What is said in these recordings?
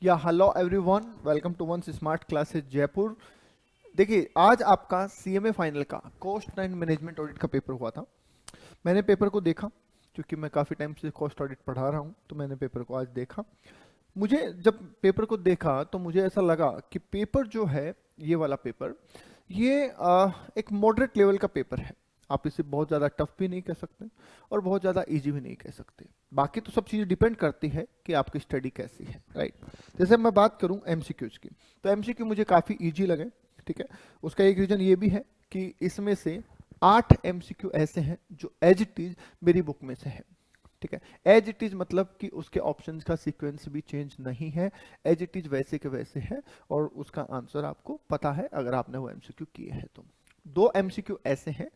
या hello everyone, welcome to once smart classes Jaipur. देखिए, आज आपका सीएमए फाइनल का कॉस्ट एंड मैनेजमेंट ऑडिट का पेपर हुआ था। मैंने पेपर को देखा क्योंकि मैं काफ़ी टाइम से कॉस्ट ऑडिट पढ़ा रहा हूँ, तो मैंने पेपर को आज देखा। मुझे जब पेपर को देखा तो मुझे ऐसा लगा कि पेपर जो है, ये वाला पेपर, ये एक मॉडरेट लेवल का पेपर है। आप इसे बहुत ज़्यादा टफ भी नहीं कह सकते और बहुत ज़्यादा इजी भी नहीं कह सकते। बाकी तो सब चीज़ें डिपेंड करती है कि आपकी स्टडी कैसी है, राइट। जैसे मैं बात करूं एमसीक्यूज की, तो एमसीक्यू मुझे काफ़ी इजी लगे। ठीक है, उसका एक रीज़न ये भी है कि इसमें से 8 एमसीक्यू ऐसे हैं जो एज इट इज मेरी बुक में से है। ठीक है, एज इट इज मतलब कि उसके ऑप्शंस का सीक्वेंस भी चेंज नहीं है, एज इट इज वैसे के वैसे है और उसका आंसर आपको पता है अगर आपने वो एमसीक्यू किए हैं तो। 2 एमसीक्यू ऐसे हैं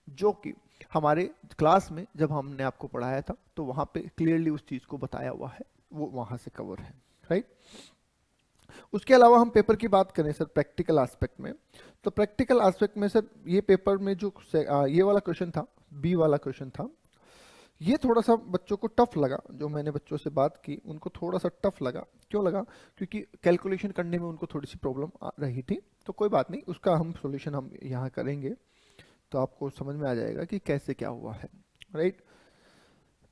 जो कि हमारे क्लास में जब हमने आपको पढ़ाया था तो वहां पे क्लियरली उस चीज को बताया हुआ है, वो वहां से कवर है, राइट। उसके अलावा हम पेपर की बात करें सर प्रैक्टिकल एस्पेक्ट में, तो प्रैक्टिकल एस्पेक्ट में सर ये पेपर में जो ये वाला क्वेश्चन था, बी वाला क्वेश्चन था, ये थोड़ा सा बच्चों को टफ लगा। जो मैंने बच्चों से बात की उनको थोड़ा सा टफ लगा। क्यों लगा? क्योंकि कैलकुलेशन करने में उनको थोड़ी सी प्रॉब्लम आ रही थी। तो कोई बात नहीं, उसका हम सॉल्यूशन हम यहाँ करेंगे तो आपको समझ में आ जाएगा कि कैसे क्या हुआ है, राइट।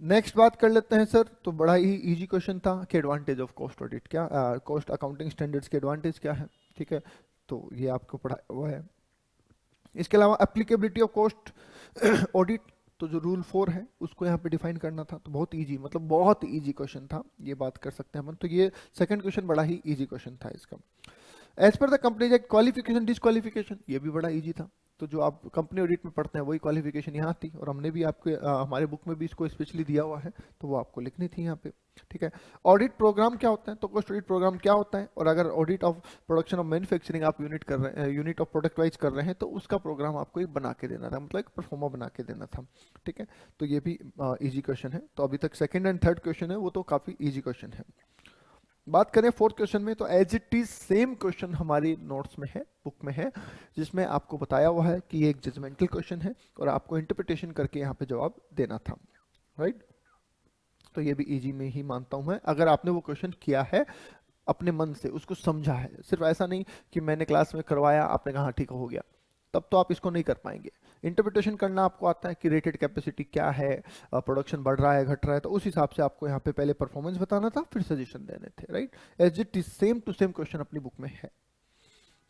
नेक्स्ट बात कर लेते हैं सर, तो बड़ा ही इजी क्वेश्चन था कि एडवांटेज ऑफ कॉस्ट ऑडिट क्या, कॉस्ट अकाउंटिंग स्टैंडर्ड्स के एडवांटेज क्या है। ठीक है, तो ये आपको पढ़ाया हुआ है। इसके अलावा एप्लीकेबिलिटी ऑफ कॉस्ट ऑडिट, तो जो रूल 4 है उसको यहाँ पे डिफाइन करना था। तो बहुत इजी, मतलब बहुत इजी क्वेश्चन था, ये बात कर सकते हैं हम। तो ये सेकंड क्वेश्चन बड़ा ही इजी क्वेश्चन था इसका। As per the company act qualification disqualification, ये भी बड़ा इजी था। तो जो आप कंपनी ऑडिट में पढ़ते हैं वही क्वालिफिकेशन यहाँ थी, और हमने भी आपके हमारे बुक में भी इसको स्पेशली दिया हुआ है, तो वो आपको लिखनी थी यहाँ पे। ठीक है, ऑडिट प्रोग्राम क्या होता है, तो कॉस्ट ऑडिट प्रोग्राम क्या होता है, और अगर audit of production of manufacturing आप यूनिट कर रहे हैं, यूनिट ऑफ प्रोडक्ट वाइज कर रहे हैं, तो उसका प्रोग्राम आपको एक बना के देना था, मतलब एक परफॉर्मा बना के देना था। ठीक है, तो ये भी इजी क्वेश्चन है। तो अभी तक सेकंड एंड थर्ड क्वेश्चन है वो तो काफी इजी क्वेश्चन है। बात करें फोर्थ क्वेश्चन में, तो as it is same question हमारी नोट्स में है, बुक में है, जिसमें आपको बताया हुआ है कि ये एक जजमेंटल क्वेश्चन है और आपको इंटरप्रिटेशन करके यहाँ पे जवाब देना था, राइट। तो ये भी इजी में ही मानता हूं मैं, अगर आपने वो क्वेश्चन किया है अपने मन से, उसको समझा है। सिर्फ ऐसा नहीं कि मैंने क्लास में करवाया आपने कहा हाँ, ठीक हो गया, तब तो आप इसको नहीं कर पाएंगे। इंटरप्रिटेशन करना आपको आता है कि रेटेड कैपेसिटी क्या है, प्रोडक्शन बढ़ रहा है घट रहा है, तो उस हिसाब से आपको यहाँ पे पहले परफॉर्मेंस बताना था, फिर सजेशन देने थे, right. As it is same to same question अपनी बुक में है।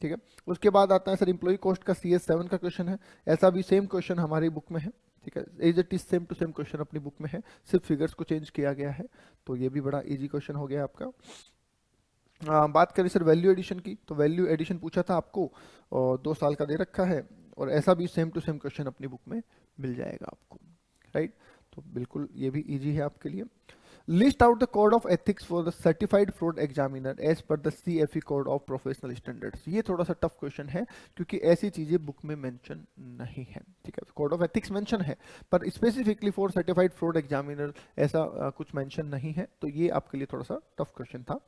ठीक है, उसके बाद आता है सर इम्प्लॉय कॉस्ट का CS7 का क्वेश्चन है। ऐसा भी सेम क्वेश्चन हमारी बुक में है। ठीक है, as it is same to same question अपनी बुक में है, सिर्फ फिगर्स को चेंज किया गया है। तो ये भी बड़ा इजी क्वेश्चन हो गया आपका। बात करें सर वैल्यू एडिशन की, तो वैल्यू एडिशन पूछा था आपको और 2 साल का दे रखा है, और ऐसा भी सेम टू सेम क्वेश्चन अपनी बुक में मिल जाएगा आपको, राइट। तो बिल्कुल ये भी इजी है आपके लिए। List out the code of ethics for the certified fraud examiner as per the CFE code of professional standards. ये थोड़ा सा टफ क्वेश्चन है क्योंकि ऐसी चीजें बुक में मेंशन नहीं है। ठीक है, कोड ऑफ एथिक्स मेंशन है पर specifically for certified fraud examiner ऐसा कुछ मेंशन नहीं है, तो ये आपके लिए थोड़ा सा टफ क्वेश्चन था।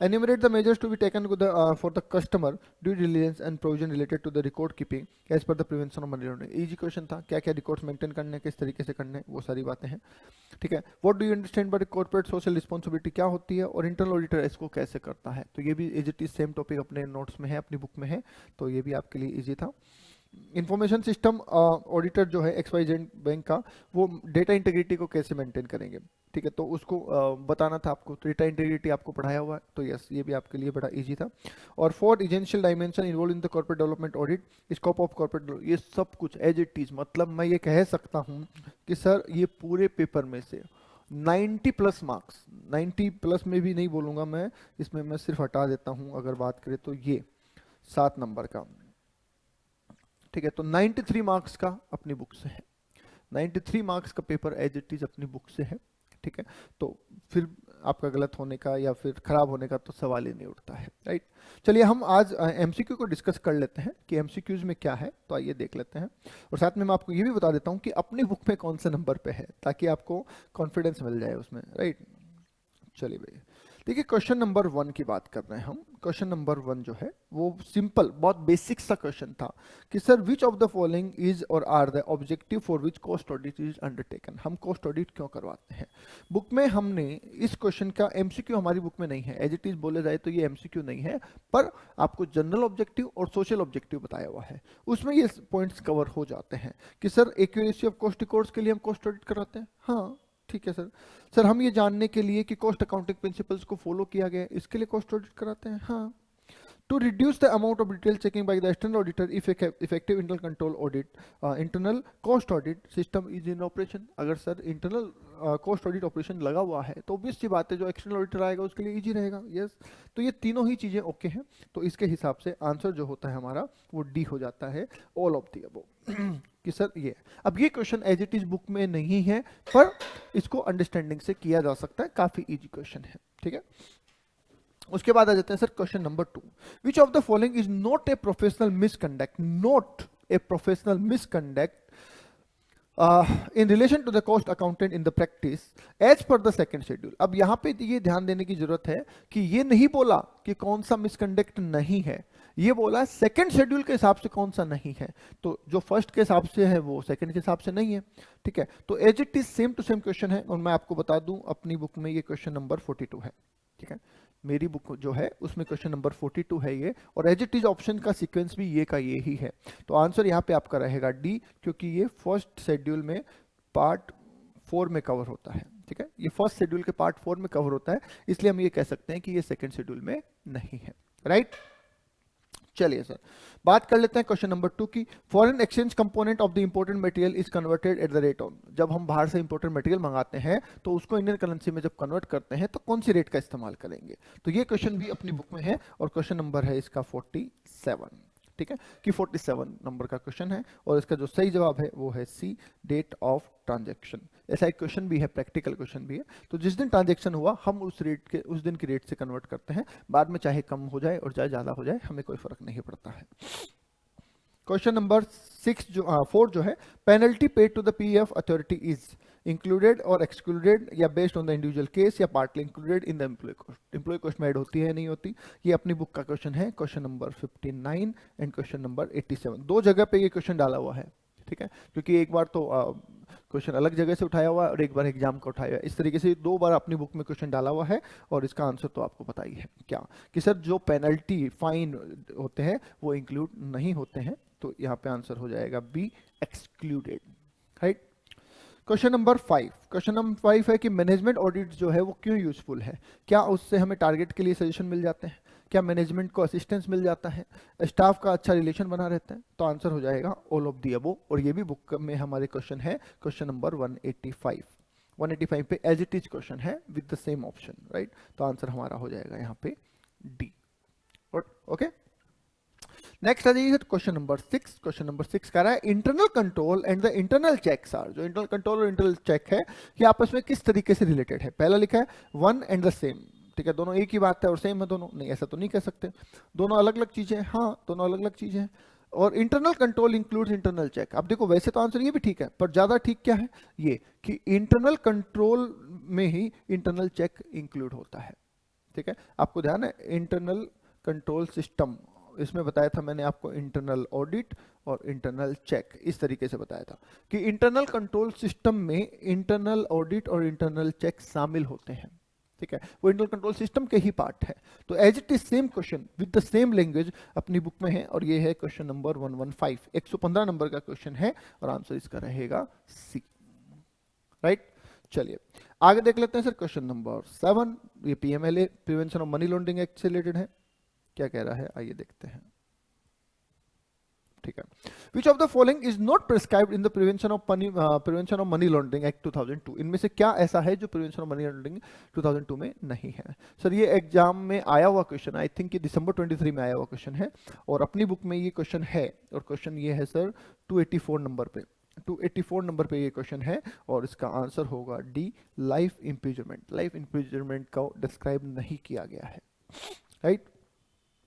Enumerate the measures to be taken for the customer due diligence and provision related to the record keeping as per the prevention of money laundering। Easy question था, क्या क्या रिकॉर्ड्स मेंटेन करने हैं, किस तरीके से करने हैं, वो सारी बातें हैं। ठीक है, what do you understand by corporate social responsibility क्या होती है, और इंटरनल ऑडिटर इसको कैसे करता है। तो ये भी as it is same topic अपने नोट्स में है, अपनी बुक में है, तो ये भी आपके लिए इजी था। इंफॉर्मेशन सिस्टम ऑडिटर जो है XYZ बैंक का, वो डेटा इंटीग्रिटी को कैसे मेंटेन करेंगे। ठीक है, तो उसको बताना था आपको, तो डेटा इंटीग्रिटी आपको पढ़ाया हुआ है, तो यस ये भी आपके लिए बड़ा इजी था। और 4 essential dimension involve in the corporate development audit, scope of corporate, ये सब कुछ एज इट इज, मतलब मैं ये कह सकता हूँ कि सर ये पूरे पेपर में से 90 प्लस मार्क्स, 90 प्लस में भी नहीं बोलूंगा मैं, इसमें मैं सिर्फ हटा देता हूँ अगर बात करें तो ये 7 नंबर का। ठीक है, तो 93 मार्क्स का अपनी बुक से है, 93 मार्क्स का पेपर एज इट इज अपनी बुक से है। ठीक है, तो फिर आपका गलत होने का या फिर खराब होने का तो सवाल ही नहीं उठता है, राइट। चलिए हम आज MCQ को डिस्कस कर लेते हैं कि MCQs में क्या है, तो आइए देख लेते हैं। और साथ में मैं आपको ये भी बता देता हूँ कि अपनी बुक में कौन से नंबर पे है, ताकि आपको कॉन्फिडेंस मिल जाए उसमें, राइट। चलिए भाई, देखिए क्वेश्चन नंबर 1 की बात कर रहे हैं हम। क्वेश्चन नंबर 1 जो है वो सिंपल, बहुत बेसिक सा क्वेश्चन था कि sir which of the following is और are the objective for which cost audit is undertaken. हम कॉस्ट ऑडिट क्यों करवाते हैं। बुक में हमने इस क्वेश्चन का एमसीक्यू हमारी बुक में नहीं है, एज इट इज बोले जाए तो ये एमसीक्यू नहीं है, पर आपको जनरल ऑब्जेक्टिव और सोशल ऑब्जेक्टिव बताया हुआ है, उसमें ये पॉइंट्स कवर हो जाते हैं कि sir accuracy of cost records के लिए हम कॉस्ट ऑडिट कराते हैं। हाँ ठीक है सर। सर हम ये जानने के लिए कि कॉस्ट अकाउंटिंग प्रिंसिपल्स को फॉलो किया गया है, इसके लिए कॉस्ट ऑडिट कराते हैं। हाँ। To reduce the amount of detail checking by the external auditor if effective internal control audit internal cost audit system is in operation. अगर sir internal cost audit operation लगा हुआ है तो ऑब्वियस सी बात है जो एक्सटर्नल ऑडिटर आएगा उसके लिए इजी रहेगा। यस, तो ये तीनों ही चीजें ओके हैं, तो इसके हिसाब से आंसर जो होता है हमारा वो डी हो जाता है, ऑल ऑफ द अबव। कि सर ये अब ये question as it is book में नहीं है, पर इसको अंडरस्टैंडिंग से किया जा सकता है, काफी इजी क्वेश्चन है। ठीक है, उसके बाद आ जाते हैं sir question number 2। Which of the following is not a professional misconduct, not a professional misconduct in relation to the cost accountant in the practice as per the second schedule। अब यहां पे ये ध्यान देने की जरूरत है कि ये नहीं बोला कि कौन सा मिसकंडक्ट नहीं है, ये बोला सेकंड शेड्यूल के हिसाब से कौन सा नहीं है। तो जो फर्स्ट के हिसाब से है वो सेकंड के हिसाब से नहीं है। ठीक है, तो as it is same to same question है, और मैं आपको बता दूं अपनी बुक में ये क्वेश्चन नंबर 42 है। ठीक है, मेरी बुक जो है उसमें क्वेश्चन नंबर 42 है ये, और एज इट इज ऑप्शन का सीक्वेंस भी ये का ये ही है। तो आंसर यहाँ पे आपका रहेगा डी, क्योंकि ये फर्स्ट शेड्यूल में पार्ट 4 में कवर होता है। ठीक है, ये फर्स्ट शेड्यूल के पार्ट 4 में कवर होता है, इसलिए हम ये कह सकते हैं कि ये सेकंड शेड्यूल में नहीं है। राइट, चलिए सर बात कर लेते हैं क्वेश्चन नंबर 2 की। Foreign exchange component of the imported material is converted at the rate on. जब हम बाहर से इंपोर्टेड मटेरियल मंगाते हैं तो उसको इंडियन करेंसी में जब कन्वर्ट करते हैं तो कौन सी रेट का इस्तेमाल करेंगे। तो ये क्वेश्चन भी अपनी बुक में है, और क्वेश्चन नंबर है इसका 47। ठीक है, कि 47 नंबर का क्वेश्चन है, और इसका जो सही जवाब है वो है सी, डेट ऑफ ट्रांजैक्शन। ऐसा एक क्वेश्चन भी है, प्रैक्टिकल क्वेश्चन भी है। तो जिस दिन ट्रांजैक्शन हुआ हम उस दिन की रेट से कन्वर्ट करते हैं, बाद में चाहे कम हो जाए और चाहे ज्यादा हो जाए हमें कोई फर्क नहीं पड़ता है। क्वेश्चन नंबर 4 जो है, penalty paid to the PF authority is included और एक्सक्लूडेड या based on the individual case या partly included in the employee cost. Employee cost में ऐड होती है नहीं होती, ये अपनी बुक का क्वेश्चन है, question number 59 and question number 87। दो जगह पे ये क्वेश्चन डाला हुआ है। ठीक है, क्योंकि एक बार तो क्वेश्चन अलग जगह से उठाया हुआ है और एक बार एग्जाम का उठाया हुआ है, इस तरीके से 2 बार अपनी बुक में क्वेश्चन डाला हुआ है। और इसका आंसर तो आपको पता ही है क्या, कि सर जो पेनल्टी फाइन होते हैं वो इंक्लूड नहीं होते हैं, तो यहाँ पे आंसर हो जाएगा B, excluded. Right, question number 5। Question number 5 है कि मैनेजमेंट ऑडिट जो है वो क्यों यूजफुल है। क्या उससे हमें टारगेट के लिए सजेशन मिल जाते हैं, क्या मैनेजमेंट को असिस्टेंस मिल जाता है, स्टाफ का अच्छा रिलेशन बना रहता है। तो आंसर हो जाएगा ऑल ऑफ दी अबव, और ये भी बुक में हमारे क्वेश्चन है, क्वेश्चन नंबर 185 पे एज इट इज क्वेश्चन है with the same option. Right, तो आंसर हमारा हो जाएगा यहाँ पे डी। ओके, नेक्स्ट आ जाइए क्वेश्चन नंबर 6। क्वेश्चन नंबर 6 कह रहा है internal control and the internal checks are. जो इंटरनल कंट्रोल और इंटरनल चेक है ये आपस में किस तरीके से रिलेटेड है। पहला लिखा है वन एंड द सेम। ठीक है, दोनों एक ही बात है और सेम है दोनों, नहीं ऐसा तो नहीं कह सकते, दोनों अलग अलग चीजें हैं। हाँ, दोनों अलग अलग चीजें हैं। और internal control includes internal check. अब देखो वैसे तो आंसर ये भी ठीक है, पर ज्यादा ठीक क्या है ये कि इंटरनल कंट्रोल में ही इंटरनल चेक इंक्लूड होता है। ठीक है, आपको ध्यान है इंटरनल कंट्रोल सिस्टम, इसमें बताया था मैंने आपको इंटरनल ऑडिट और इंटरनल चेक, इस तरीके से बताया था कि इंटरनल कंट्रोल सिस्टम में इंटरनल ऑडिट और इंटरनल चेक शामिल होते हैं। ठीक है, वो इंटरनल कंट्रोल सिस्टम के ही पार्ट है। तो as it is same question with the same language अपनी बुक में है, और ये है क्वेश्चन नंबर 115, 115 नंबर का क्वेश्चन है, और आंसर इसका रहेगा सी। राइट, चलिए आगे देख लेते हैं सर क्वेश्चन नंबर 7। ये PMLA prevention of money laundering act से रिलेटेड है। क्या कह रहा है आइए देखते हैं। ठीक है, विच of the following is not prescribed in the prevention of money laundering act 2002। इनमें से क्या ऐसा है जो प्रिवेंशन ऑफ मनी लॉन्ड्रिंग 2002 में नहीं है। सर ये एग्जाम में आया हुआ क्वेश्चन, आई थिंक ये दिसंबर 23 में आया हुआ क्वेश्चन है, और अपनी बुक में ये क्वेश्चन है, और क्वेश्चन ये है सर 284 नंबर पे। 284 नंबर पे ये क्वेश्चन है, और इसका आंसर होगा D, life imprisonment. Life imprisonment को डिस्क्राइब नहीं किया गया है। Right,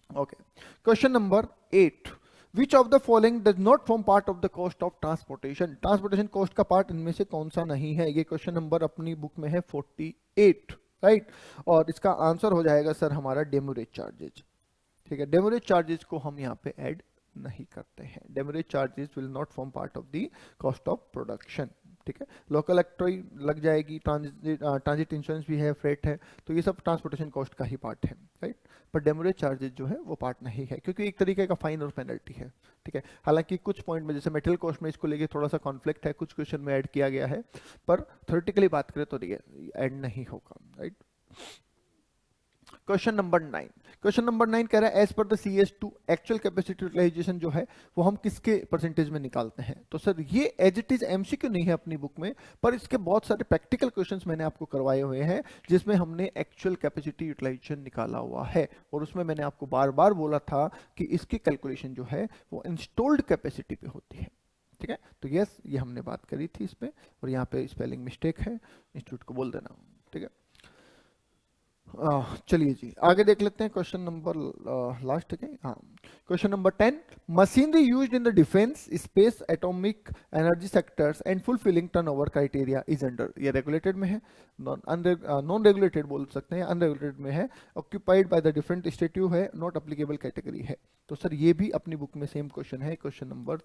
okay, question number 8। Which of the following does not form part of the cost of transportation. Transportation cost का पार्ट इनमें से कौन सा नहीं है। ये क्वेश्चन नंबर अपनी बुक में है 48। राइट। और इसका आंसर हो जाएगा सर हमारा डेमोरेज चार्जेज। ठीक है, डेमोरेज चार्जेस को हम यहाँ पे ऐड नहीं करते हैं। Demurrage charges will not form part of the cost of production. ठीक है, लोकल एक्ट्रॉय लग जाएगी, ट्रांजिट इंश्योरेंस भी है, फ्रेट है, तो ये सब ट्रांसपोर्टेशन कॉस्ट का ही पार्ट है, राइट। पर डेमोरेज चार्जेस जो है वो पार्ट नहीं है, क्योंकि एक तरीके का फाइन और पेनल्टी है। ठीक है, हालांकि कुछ पॉइंट में जैसे मेटेरियल कॉस्ट में इसको लेके थोड़ा सा कॉन्फ्लिक्ट है, कुछ क्वेश्चन में ऐड किया गया है, पर थ्योरेटिकली बात करें तो ऐड नहीं होगा, right. Question number 9, question number 9 कह रहा है as per the CS2 actual capacity utilisation जो है वो हम किसके परसेंटेज में निकालते हैं। तो सर ये एज इट इज एमसीक्यू नहीं है अपनी बुक में, पर इसके बहुत सारे प्रैक्टिकल क्वेश्चंस मैंने आपको करवाए हुए हैं जिसमें हमने एक्चुअल कैपेसिटी यूटिलाइजेशन निकाला हुआ है, और उसमें मैंने आपको बार बार बोला था कि इसकी कैलकुलेशन जो है वो इंस्टॉल्ड कैपेसिटी पे होती है। ठीक है, तो यस ये हमने बात करी थी इसमें, और यहाँ पे स्पेलिंग मिस्टेक है, इंस्टीट्यूट को बोल देना। ठीक है, चलिए जी आगे देख लेते हैं क्वेश्चन नंबर लास्ट है। हाँ, question number 10, machinery used in the defence space atomic energy sectors and fulfilling turnover criteria is under, ये रेगुलेटेड में है, नॉन रेगुलेटेड बोल सकते हैं, अनरेगुलेटेड में है, ऑक्यूपाइड बाय द डिफरेंट स्टेट्यू है, नॉट अप्लीकेबल कैटेगरी है। तो सर ये भी अपनी बुक में सेम क्वेश्चन है, क्वेश्चन नंबर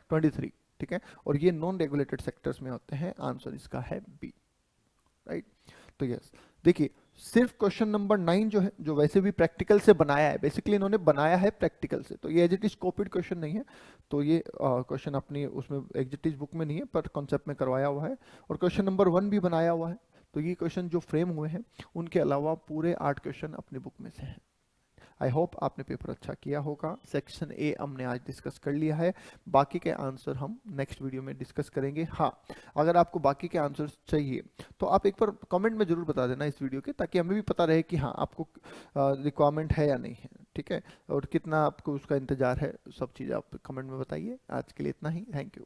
23। ठीक है, और ये नॉन रेगुलेटेड सेक्टर्स में होते हैं, आंसर इसका है बी, राइट। तो यस देखिए, सिर्फ क्वेश्चन नंबर 9 जो है, जो वैसे भी प्रैक्टिकल से बनाया है, बेसिकली इन्होंने बनाया है प्रैक्टिकल से, तो ये as it is copied question नहीं है, तो ये क्वेश्चन अपनी उसमें एग्जिट बुक में नहीं है, पर कॉन्सेप्ट में करवाया हुआ है। और क्वेश्चन नंबर 1 भी बनाया हुआ है, तो ये क्वेश्चन जो फ्रेम हुए हैं उनके अलावा पूरे 8 क्वेश्चन अपनी बुक में से हैं। आई होप आपने पेपर अच्छा किया होगा। सेक्शन ए हमने आज डिस्कस कर लिया है, बाकी के आंसर हम नेक्स्ट वीडियो में डिस्कस करेंगे। हाँ, अगर आपको बाकी के आंसर चाहिए तो आप एक बार कमेंट में जरूर बता देना इस वीडियो के, ताकि हमें भी पता रहे कि हाँ आपको रिक्वायरमेंट है या नहीं है। ठीक है, और कितना आपको उसका इंतजार है, सब चीज़ आप कमेंट में बताइए। आज के लिए इतना ही, थैंक यू।